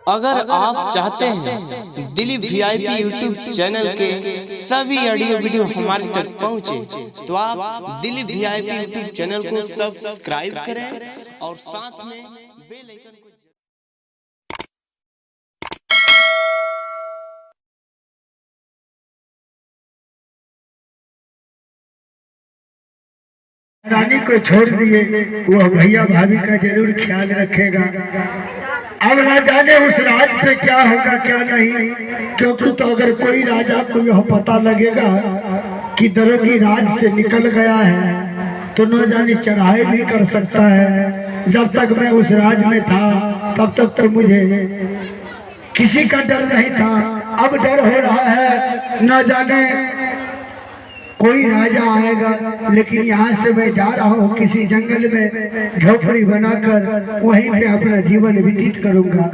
अगर आप चाहते हैं दिलीप वीआईपी यूट्यूब चैनल के सभी ऑडियो वीडियो हमारे तक पहुंचे, तो आप दिलीप वीआईपी यूट्यूब चैनल को सब्सक्राइब करें और साथ में बेल आइकन को रानी को छोड़ दिए, वो भैया भाभी का जरूर ख्याल रखेगा। अब ना जाने उस राज पे क्या होगा क्या नहीं, क्योंकि तो अगर कोई राजा को यह पता लगेगा कि दरोगी राज से निकल गया है तो न जाने चढ़ाई भी कर सकता है। जब तक मैं उस राज में था तब तक तो मुझे किसी का डर नहीं था, अब डर हो रहा है। न जाने कोई राजा आएगा, लेकिन यहाँ से मैं जा रहा हूँ किसी जंगल में झोपड़ी बनाकर वहीं पे अपना जीवन व्यतीत करूंगा।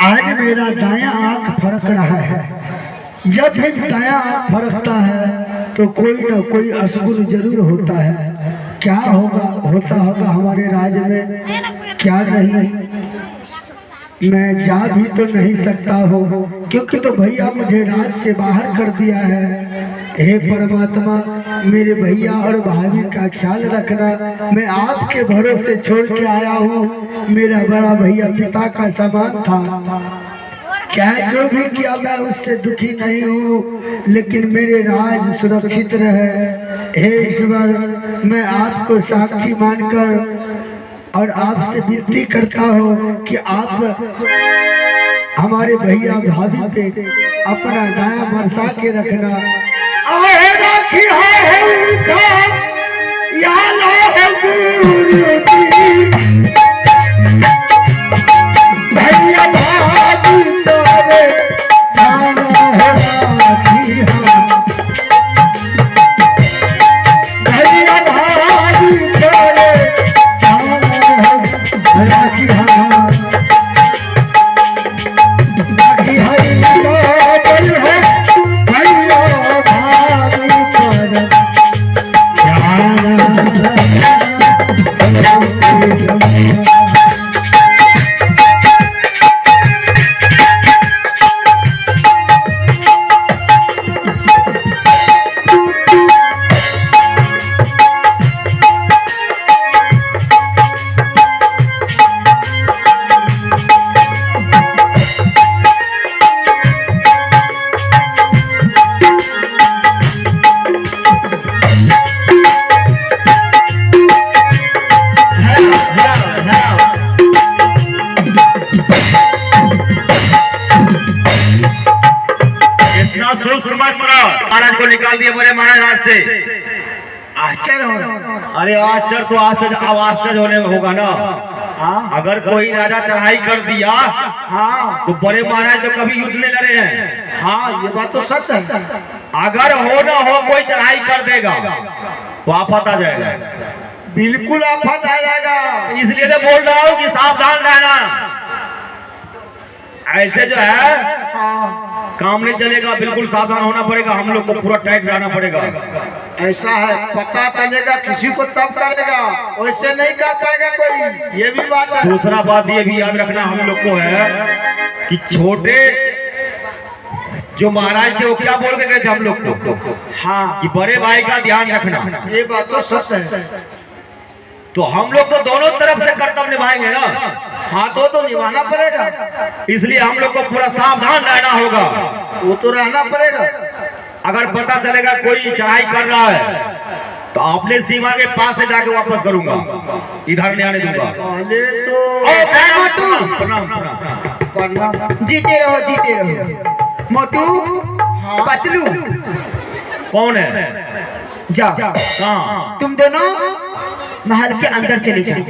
आज मेरा दायां आंख फरक रहा है। जब भी दायां आंख फरकता है तो कोई ना कोई अशगुन जरूर होता है। क्या होता होगा हमारे राज्य में, क्या नहीं, मैं जा भी तो नहीं सकता हूँ, क्योंकि तो भैया मुझे राज से बाहर कर दिया है। हे परमात्मा, मेरे भैया और भाभी का ख्याल रखना। मैं आपके भरोसे छोड़ के आया हूँ। मेरा बड़ा भैया पिता का समान था, चाहे जो भी किया मैं उससे दुखी नहीं हूँ, लेकिन मेरे राज सुरक्षित रहे। हे ईश्वर, मैं आपको साक्षी मानकर और आपसे विनती करता हूँ कि आप हमारे भैया भाभी पे अपना दया बरसा के रखना। भैया भाभी तोरे महाराज को निकाल दिया बोले महाराज से। आश्चर्य हो रहा। अरे आश्चर्य तो आश्चर्य अब आश्चर्य होने में होगा ना। अगर कोई राजा चढ़ाई कर दिया तो बड़े महाराज तो कभी युद्ध में लड़े हैं। हाँ, ये बात तो सच है। अगर हो ना हो कोई चढ़ाई कर देगा तो आफत आ जाएगा। बिल्कुल आफत आ जाएगा। इसलिए तो बोल रहा हूँ कि सावधान रहना। ऐसे जो है काम नहीं चलेगा, बिल्कुल सावधान होना पड़ेगा, हम लोग को पूरा टाइट रहना पड़ेगा। ऐसा है, पता चलेगा किसी को तब करेगा, वैसे नहीं कर पाएगा कोई, ये भी बात है। दूसरा बात ये भी याद रखना हम लोग को है कि छोटे जो महाराज थे वो क्या बोल के गए थे हम लोग को, हाँ कि बड़े भाई का ध्यान रखना। ये बात तो सच है। तो हम लोग तो दोनों तरफ से कर्तव्य निभाएंगे ना। हाँ तो निभाना पड़ेगा, इसलिए हम लोग को पूरा सावधान रहना होगा। वो तो रहना पड़ेगा। अगर पता चलेगा कोई चढ़ाई कर रहा है तो अपने सीमा के पास से जाके वापस करूंगा, इधर नहीं आने दूंगा। पहले तो प्रणाम प्रणाम। प्रणाम। जीते रहो मोटू। हाँ। पतलू कौन है? जाओ कहाँ? तुम दोनों महल के अंदर चले जाओ,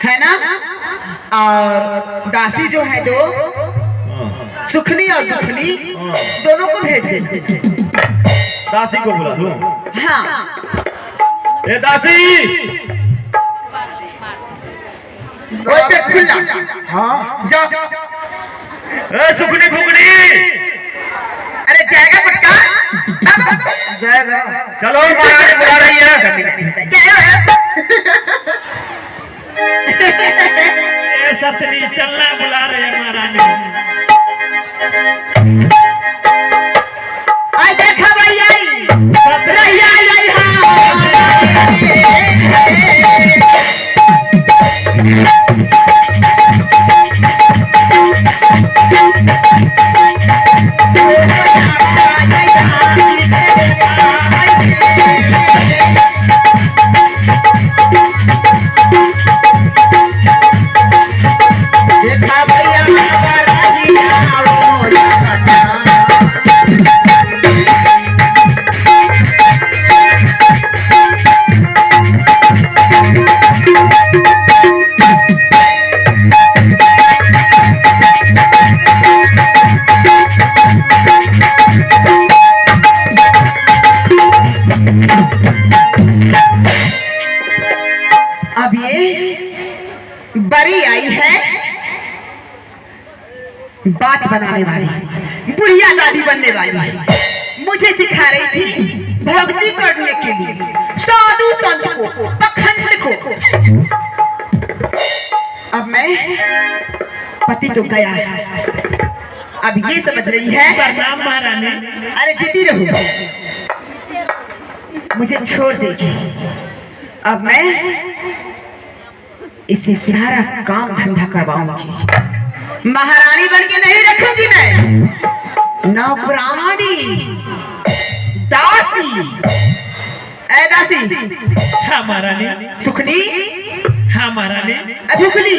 है ना। और दासी जो है दो, सुखनी और दुखनी, दोनों को भेज दे। दासी को बुला दो। हाँ ए दासी, वो पे खुला। हाँ जाओ। ए सुखनी फुकनी, अरे जाएगा पक्का। जाएगा। चलो महारानी बुला रही है। सतनी चलना बुला रहे हैं महारानी। आई देखा भाई आई रैया आई देखा भैया अब ये बड़ी आई है बात बनाने वाली, बुढ़िया दादी बनने वाली। मुझे सिखा रही थी भक्ति करने के लिए साधु संत को, पखंड को। अब मैं पति तो गया है, अब ये समझ रही है। प्रणाम महारानी। अरे जीती रहो, मुझे छोड़ देगी। अब मैं इसे सारा काम धंधा करवाऊंगी, महारानी बन के नहीं रखूंगी मैं, नौकरानी, दासी। ऐ दासी। हाँ महारानी। सुखनी। हाँ महारानी। अधुखली।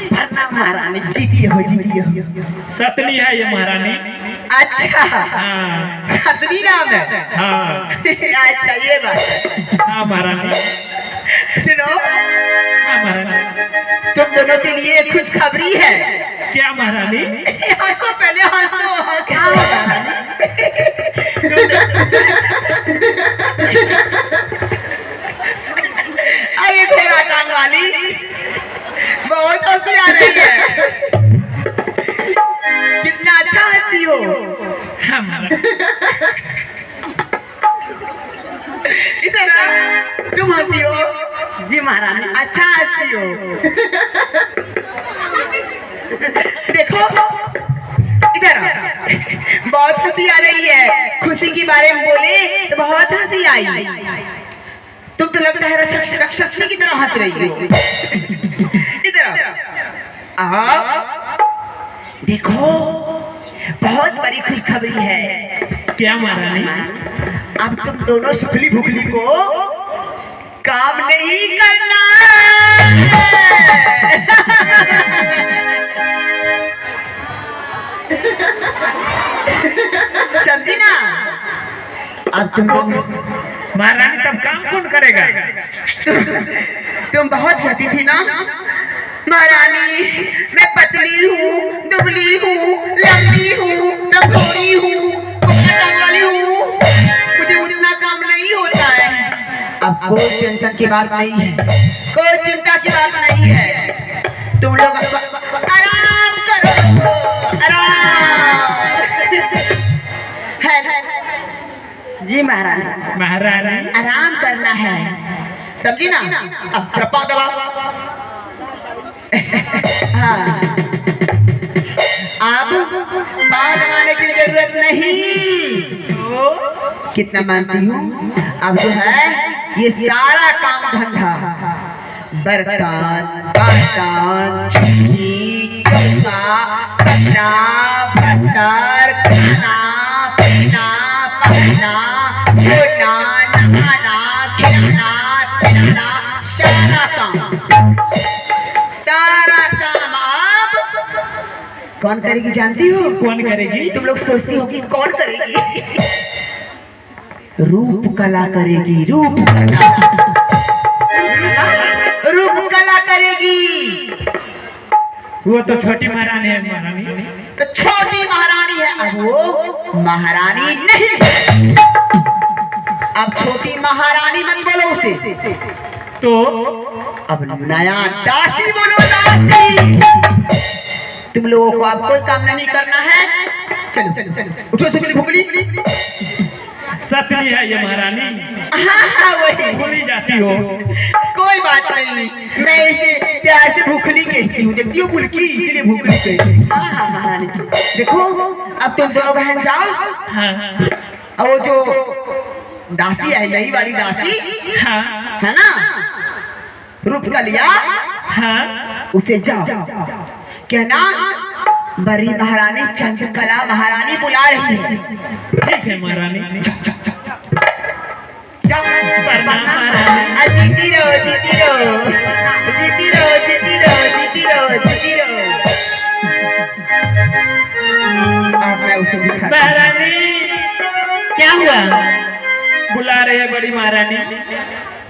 प्रणाम महारानी। जीती रहो, जीती रहो। सतनी है ये महारानी। अच्छा, हाँ खतरी नाम है। हाँ। अच्छा ये बात है। हाँ महारानी। सुनो, हाँ महारानी। तुम दोनों के लिए खुशखबरी है। क्या महारानी? हंसो पहले, हंसो। क्या अरे घोड़ा टांग वाली, बहुत हंसी आ रही है। कितना अच्छा हंसी हो। हाँ महारानी। इधर तुम हंसी हो। जी महारानी। अच्छा हंसी हो। देखो इधर, बहुत हंसी आ रही है। खुशी के बारे में बोले तो बहुत हंसी आई। तुम तो लगता है राक्षसी की तरह हंस रही हो। इधर देखो, बहुत बड़ी खुशखबरी है। क्या महारानी? अब तुम दोनों सुखली भुखली को काम नहीं करना। समझी ना? अब तुम महारानी तब काम कौन करेगा? तुम बहुत कहती थी ना, महारानी मैं पतली हूँ, दुबली हूँ, लंबी हूँ, रखोड़ी हूँ, वाली हूँ, मुझे उतना काम नहीं होता है। अब कोई टेंशन की बात नहीं है, कोई चिंता की बात नहीं है। तुम लोग आराम करो, आराम। जी महारानी, महारानी आराम करना है, समझी ना। अब पाँव दबाओ। हाँ, अब पाँव दबाने की जरूरत नहीं। कितना मानती हूँ। अब जो है ये सारा काम धंधा, बर्तन बासन चुल्ही चौका कपड़ा बर्तन खाना पीना पहनना सोना नहाना खिलाना पिलाना सारा काम आप कौन करेगी जानती हो? कौन करेगी? तुम लोग सोचती हो कि कौन करेगी? रूप कला करेगी, रूप कला, रूप कला करेगी। वो तो छोटी महारानी है। महारानी तो छोटी महारानी है, अब वो महारानी नहीं। अब छोटी महारानी मत बोलो उसे, तो अब नया दासी बोलो, दासी। तुम लोगों को अब कोई काम नहीं करना है। चलो चलो चलो, उठो सुगली भुगली। सतनी है ये महारानी, हाँ हाँ वही। भूली जाती हो। कोई बात नहीं, मैं इसे प्यार से भूखली कहती हूँ, देखती हो बुलकी, इसलिए भूखली कहती हूँ। हाँ हाँ महारानी। देखो अब तुम दोनों बहन जाओ, हाँ और वो जो दासी है, नई वाली दासी हाँ है ना, रूप का लिया, हाँ, उसे जाओ कहना बड़ी महारानी चंद्रकला महारानी बुला रही है। ठीक है महारानी। जाओ। प्रणाम महारानी। जीती रहो जीती रहो जीती रहो जीती रहो जीती रहो जीती रहो। अब मैं उसे दिखा। महारानी क्या हुआ? बुला रहे हैं बड़ी महारानी।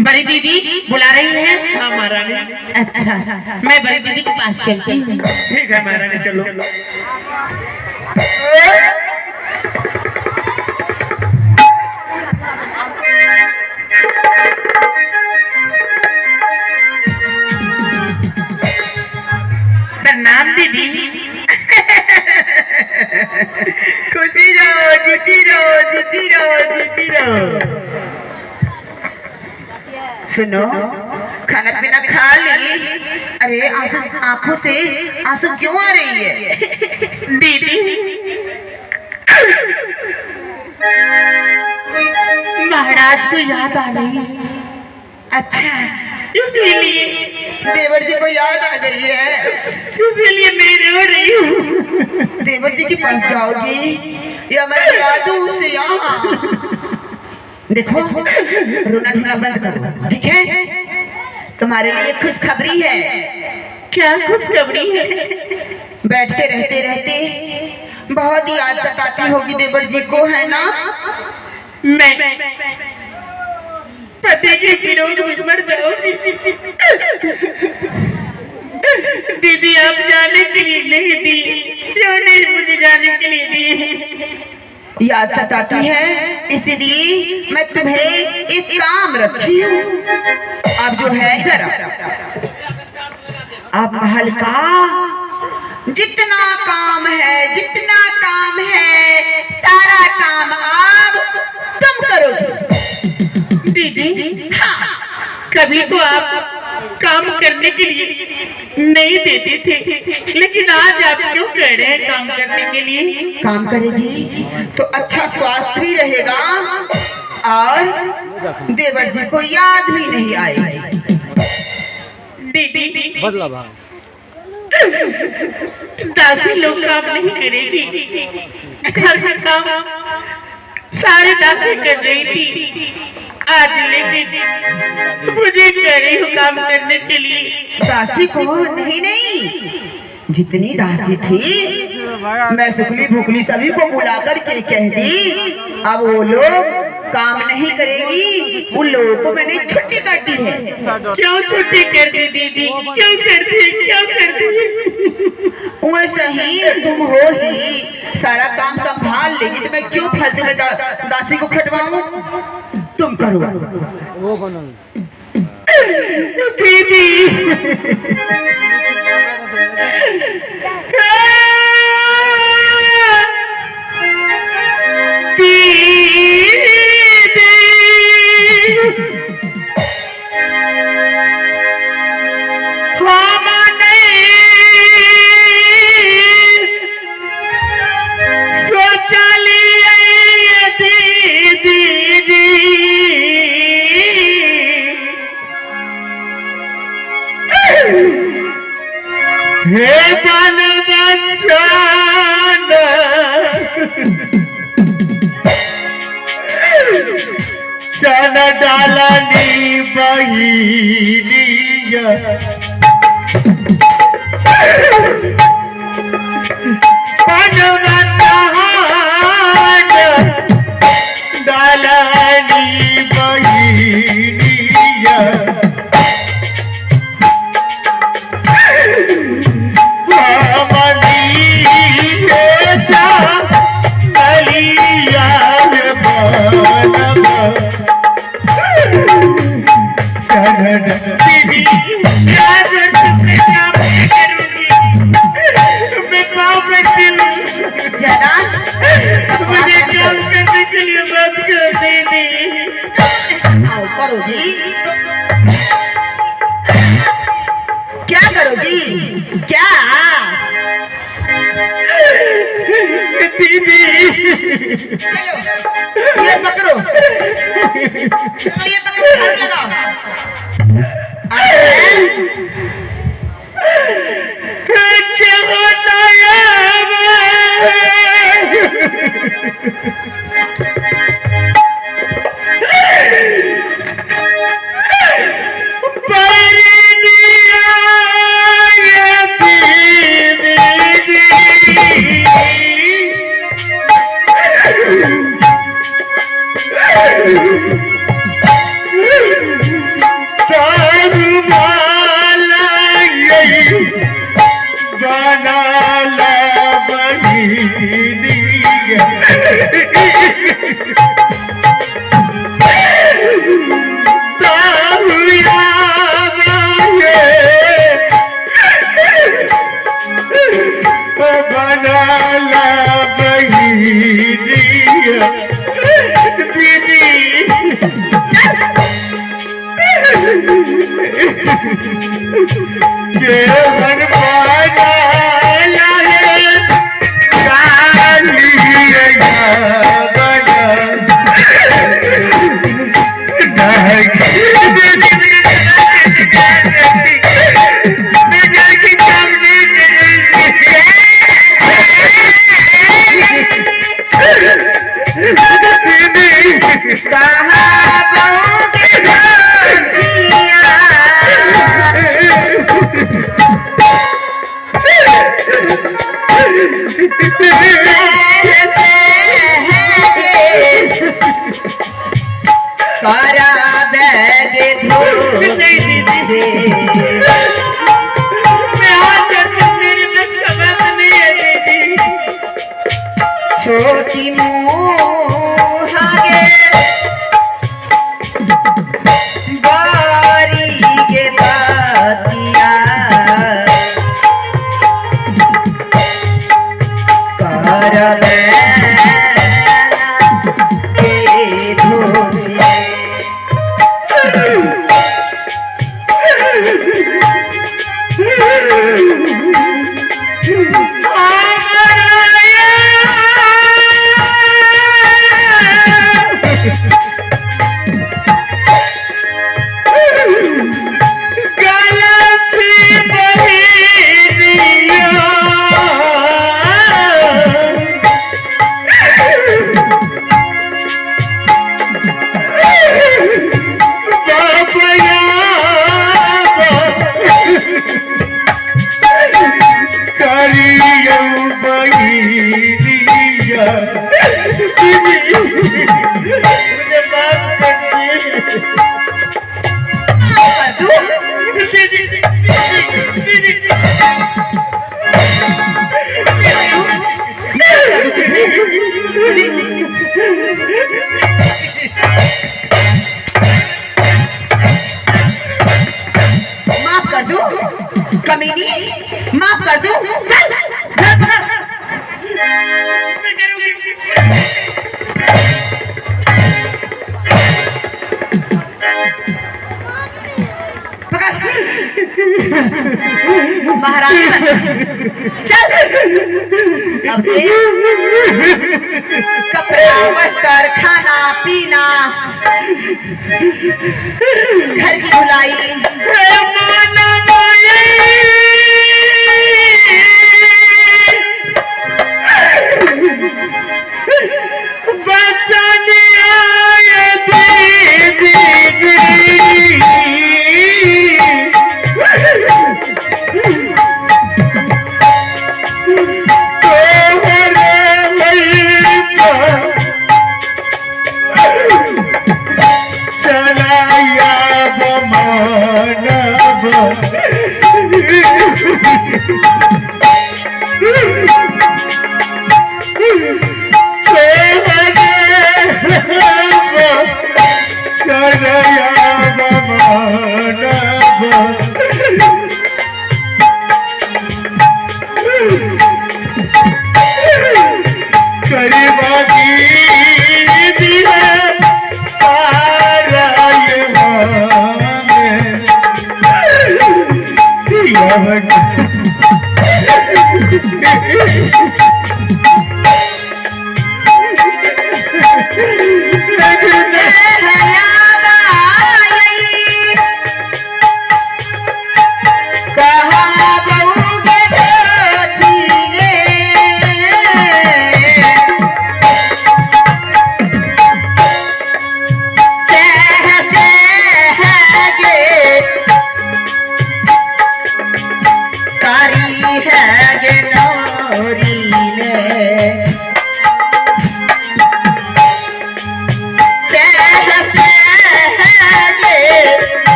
बड़ी दीदी बुला रही है? हाँ महारानी। अच्छा, मैं बड़ी दीदी के पास चलती हूँ। ठीक है महारानी, चलो। प्रणाम दीदी। खुशी रहो जीती रहो जीती रहो जीती रहो। सुनो, खाना पीना खा ली? अरे आंसू, आंखों से आंसू क्यों आ रही है? दीदी महाराज को याद आ रही है, अच्छा, इसीलिए देवर जी को याद आ गई है, इसीलिए मैं रो रही हूँ। देवर जी के पास जाओगी या मैं बुला दूं उसे यहाँ? देखो रोना ढूंढना बंद करो, ठीक है? तुम्हारे लिए खुशखबरी है। क्या खुशखबरी है? बैठ के रहते रहते बहुत याद सताती होगी देवर जी को, है ना? मैं पति के विरोध में मर जाऊंगी। दीदी आप जाने के लिए नहीं दी, क्यों नहीं मुझे जाने के लिए दी? याद सताती है, इसलिए मैं तुम्हें एक काम रखी हूँ। अब जो है इधर अब महल का जितना काम है सारा काम अब तुम करोगे। दीदी कभी तो आप काम करने के लिए नहीं देते थे, लेकिन आज आप क्यों कह रहे हैं काम करने के लिए? काम करेगी तो अच्छा स्वास्थ्य भी रहेगा और देवर जी को याद भी नहीं आएगी। दीदी दासी लोग काम नहीं करेगी, घर का काम सारे दासी कर रही थी आज, लेकिन मुझे कह रही हूँ काम करने के लिए। दासी को नहीं, जितनी दासी थी मैं सुखली भुखली सभी को बुलाकर के कह दी अब वो लोग काम नहीं करेगी, उन लोगों को मैंने छुट्टी कर दी है। क्यों छुट्टी कर दी दीदी? क्यों कर दी? वैसे ही तुम हो ही सारा काम संभाल लेगी तो मैं क्यों फालतू में दासी को खटवाऊं? तुम करो दीदी। दीदी हे बन बचान चन डालनी बहिनिया बन बचान डालनी बहिनिया जरा मुझे काम करने के लिए बात कर दीदी। करोगी क्या करोगी क्या दीदी चलो ये पकड़ो घर लगाओ क्या होता है छोटी मुहागे बारी के बातिया माफ कर दो कमीनी, माफ कर दो। महाराज चल अब से कपड़ा वस्त्र खाना पीना घर की धुलाई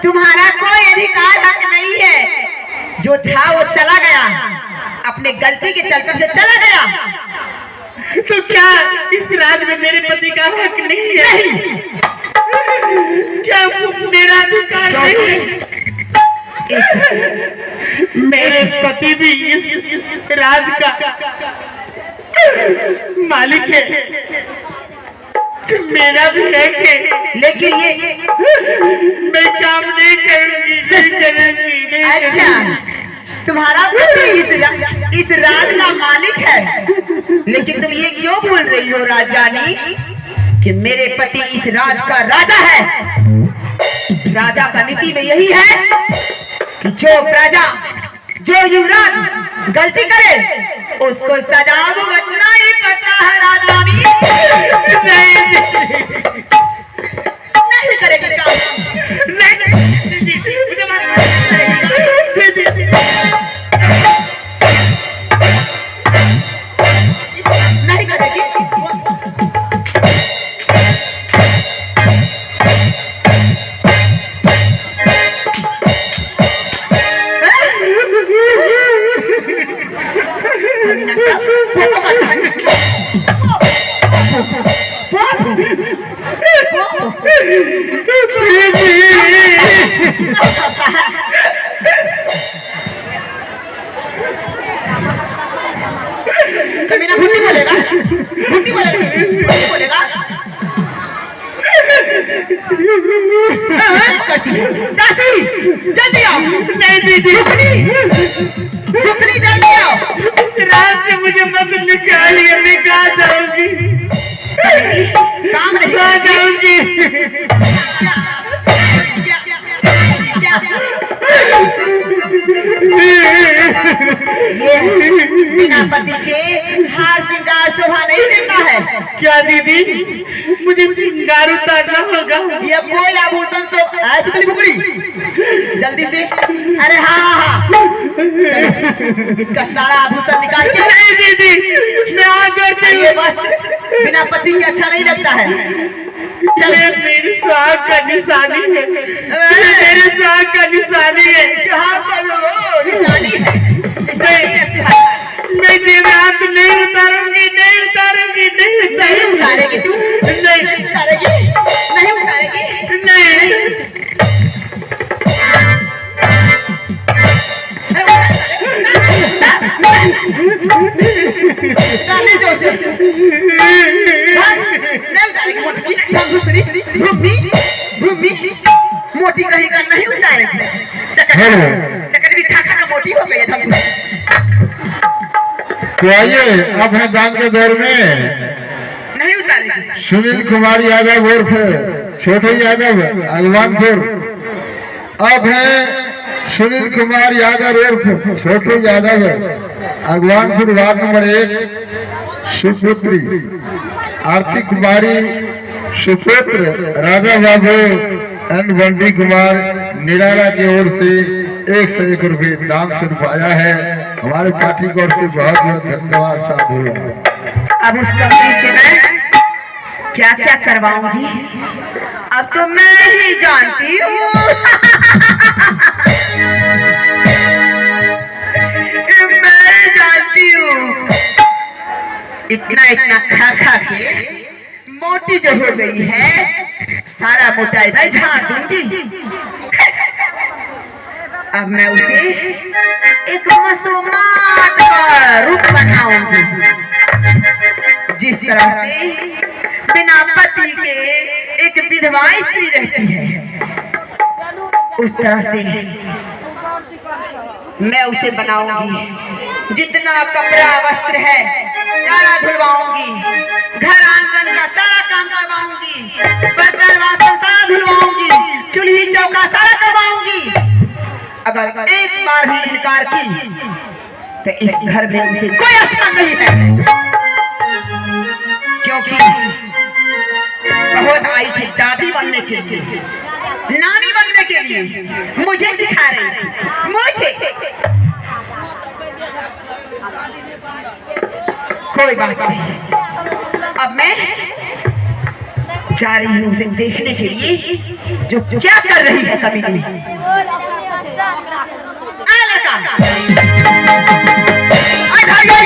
तुम्हारा कोई अधिकार हक नहीं है। जो था वो चला गया, अपने गलती के चलते से चला गया। तो क्या इस राज में मेरे पति का हक नहीं है? क्या मेरा अधिकार नहीं है? मेरे पति भी इस राज का मालिक है, मेरा भी है कि लेकिन ये मैं काम नहीं करूंगी, नहीं करूंगी, नहीं अच्छा, तुम्हारा पति इस राज का मालिक है, लेकिन तुम ये क्यों बोल रही हो राजानी कि मेरे पति इस राज का राजा है? राजा का नीति में यही है कि जो प्रजा, जो युवराज गलती करे उसको सजा भुगतना ही पड़ता है। राजानी नहीं करेगी काम, नहीं करेगी। कमीना भुट्टी बोलेगा, भुट्टी बोलेगा, भुट्टी बोलेगा। दासी जल्दी आओ। नहीं दीदी, टुकड़ी जल्दी आओ। इस रात से मुझे मत निकालिए, मैं कहाँ जाऊंगी? काम नहीं कहाँ जाऊंगी? ये बिना पति के हार श्रृंगार शोभा नहीं देता है। क्या दीदी, मुझे श्रृंगार उतारना होगा? ये कोई आभूषण तो आज भी बुकड़ी जल्दी से। अरे हाँ, इसका सारा आभूषण निकाल के। नहीं दीदी, मैं आ करती ये बस बिना पति के अच्छा नहीं लगता है। चल, मेरी सुहाग का निशानी है, मेरे सुहाग का निशानी है। मैं देवरात नहीं उतारूंगी, नहीं उतारूंगी, नहीं उतारेगी तू? नहीं उतारेगी, नहीं उतारेगी, नहीं। मोटी कहीं का नहीं उतारेगी। चक्कर भी खा खा मोटी हो गई है। तो आइए, अब है दान के दौर में नहीं उतारेगी। सुनील कुमार यादव उर्फ छोटे यादव अगवानपुर। अब है सुनील कुमार यादव उर्फ छोटे यादव अगवानपुर वार्ड नंबर 1 सुपुत्री आरती कुमारी सुपुत्र राजा बाबू एंड बंटी कुमार निराला की ओर से 101 रुपये दान स्वरूप आया है। हमारे पार्टी की ओर से बहुत बहुत धन्यवाद साधु। अब उस कमरे से मैं क्या क्या करवाऊंगी अब तो मैं ही जानती हूँ। मैं जानती हूँ। इतना इतना खा खा के मोटी जो हो गई है, सारा मोटाई भाई झाड़ दूंगी। अब मैं उसे एक मसूमात का रूप बनाऊंगी, जिस तरह से बिना पति के एक विधवा स्त्री रहती है, उस तरह से मैं उसे बनाऊंगी। जितना कपड़ा वस्त्र है सारा धुलवाऊंगी, घर आंगन का सारा काम करवाऊंगी, बर्तन वासन सारा धुलवाऊंगी, चूल्ही चौका सारा करवाऊंगी। अगर एक बार भी इनकार की तो इस घर में उसे कोई स्थान नहीं है, क्योंकि बहुत आई थी दादी बनने के लिए, नानी बनने के लिए, मुझे सिखा रही थी, मुझे। कोई बात नहीं, अब मैं जा रही हूँ उसे देखने के लिए जो क्या कर रही है कभी नहीं।